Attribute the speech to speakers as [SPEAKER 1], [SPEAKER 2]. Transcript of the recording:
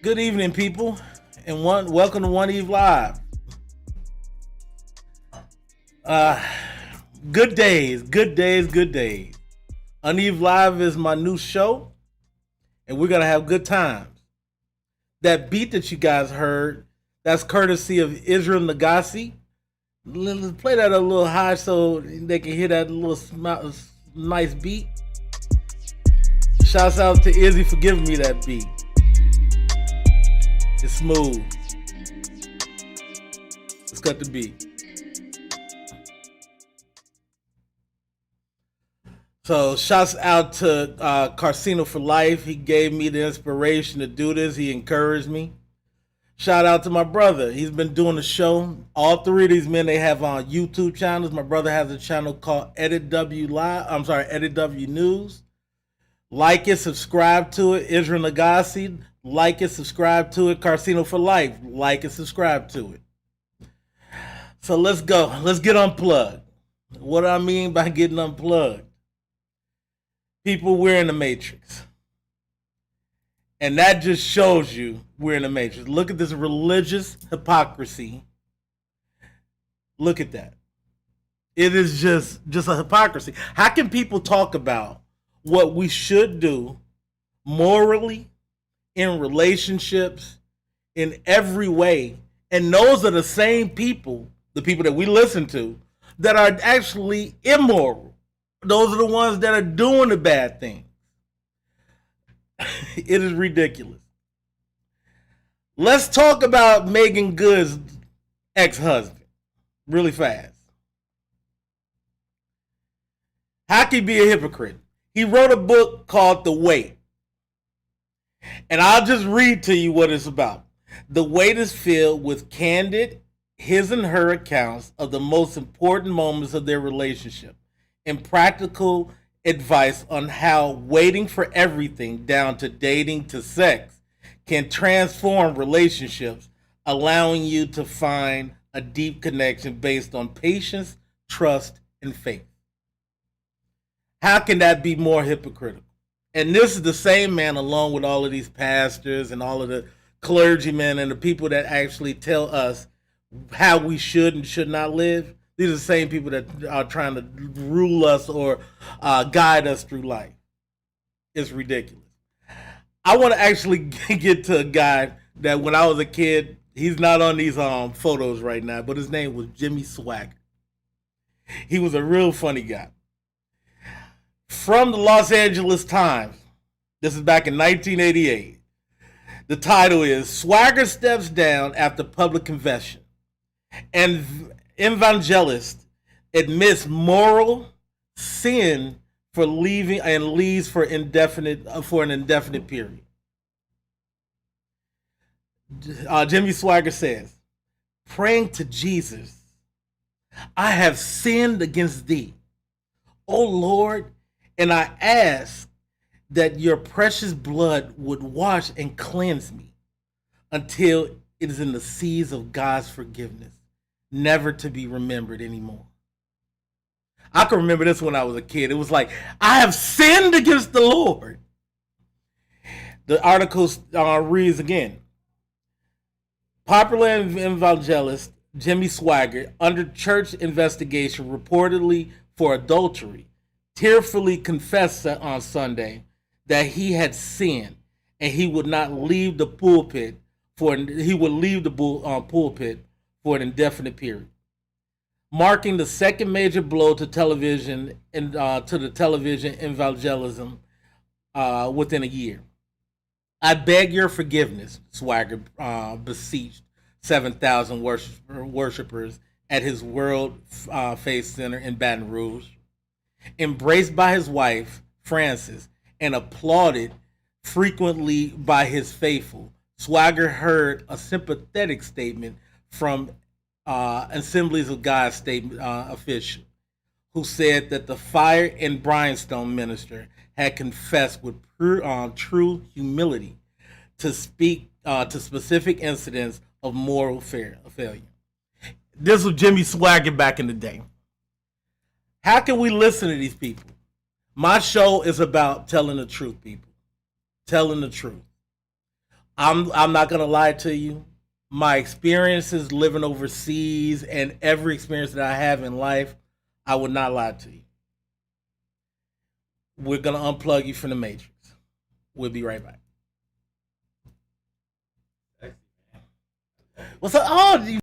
[SPEAKER 1] Good evening, people, and welcome to One Eve Live. Uh, good days, good days, good days. One Eve Live is my new show, and we're gonna have good times. That beat that you guys heard, that's courtesy of Israel Nagasi. Let's play that a little high so they can hear that little nice beat. Shouts out to Izzy for giving me that beat. It's smooth. Let's cut the beat. So shouts out to Carcino for life. He gave me the inspiration to do this. He encouraged me. Shout out to my brother. He's been doing the show. All three of these men they have on YouTube channels. My brother has a channel called Edit W Live. I'm sorry, Edit W News. Like it, subscribe to it. Israel Nagasi. Like it, subscribe to it. Carcino for life. Like and subscribe to it. So let's go. Let's get unplugged. What do I mean by getting unplugged? People, we're in the matrix. And that just shows you we're in the matrix. Look at this religious hypocrisy. Look at that. It is just a hypocrisy. How can people talk about what we should do morally, in relationships, in every way, and those are the same people, the people that we listen to, that are actually immoral? Those are the ones that are doing the bad things. It is ridiculous. Let's talk about Megan Good's ex-husband really fast. How can he be a hypocrite? He wrote a book called The Weight. And I'll just read to you what it's about. The Weight is filled with candid, his and her accounts of the most important moments of their relationship and practical advice on how waiting for everything down to dating to sex can transform relationships, allowing you to find a deep connection based on patience, trust, and faith. How can that be more hypocritical? And this is the same man, along with all of these pastors and all of the clergymen and the people that actually tell us how we should and should not live. These are the same people that are trying to rule us or guide us through life. It's ridiculous. I want to actually get to a guy that when I was a kid, he's not on these photos right now, but his name was Jimmy Swagger. He was a real funny guy. From the Los Angeles Times, this is back in 1988. The title is Swagger Steps Down After Public Confession. And evangelist admits moral sin for leaving and leaves for an indefinite period. Jimmy Swagger says, praying to Jesus, I have sinned against thee, O Lord, and I ask that your precious blood would wash and cleanse me until it is in the seas of God's forgiveness, never to be remembered anymore. I can remember this when I was a kid. It was like, I have sinned against the Lord. The article reads again. Popular evangelist Jimmy Swagger, under church investigation reportedly for adultery, tearfully confessed on Sunday that he had sinned and he would not leave the pulpit pulpit for an indefinite period, marking the second major blow to television and to the television evangelism within a year. I beg your forgiveness, Swagger beseeched 7,000 worshipers at his World Faith Center in Baton Rouge. Embraced by his wife, Frances, and applauded frequently by his faithful, Swagger heard a sympathetic statement from Assemblies of God statement official, who said that the fire and brimstone minister had confessed with true humility to speak to specific incidents of moral failure. This was Jimmy Swagger back in the day. How can we listen to these people? My show is about telling the truth, people. Telling the truth. I'm not gonna lie to you. My experiences living overseas and every experience that I have in life, I would not lie to you. We're gonna unplug you from the matrix. We'll be right back. What's up? Oh, you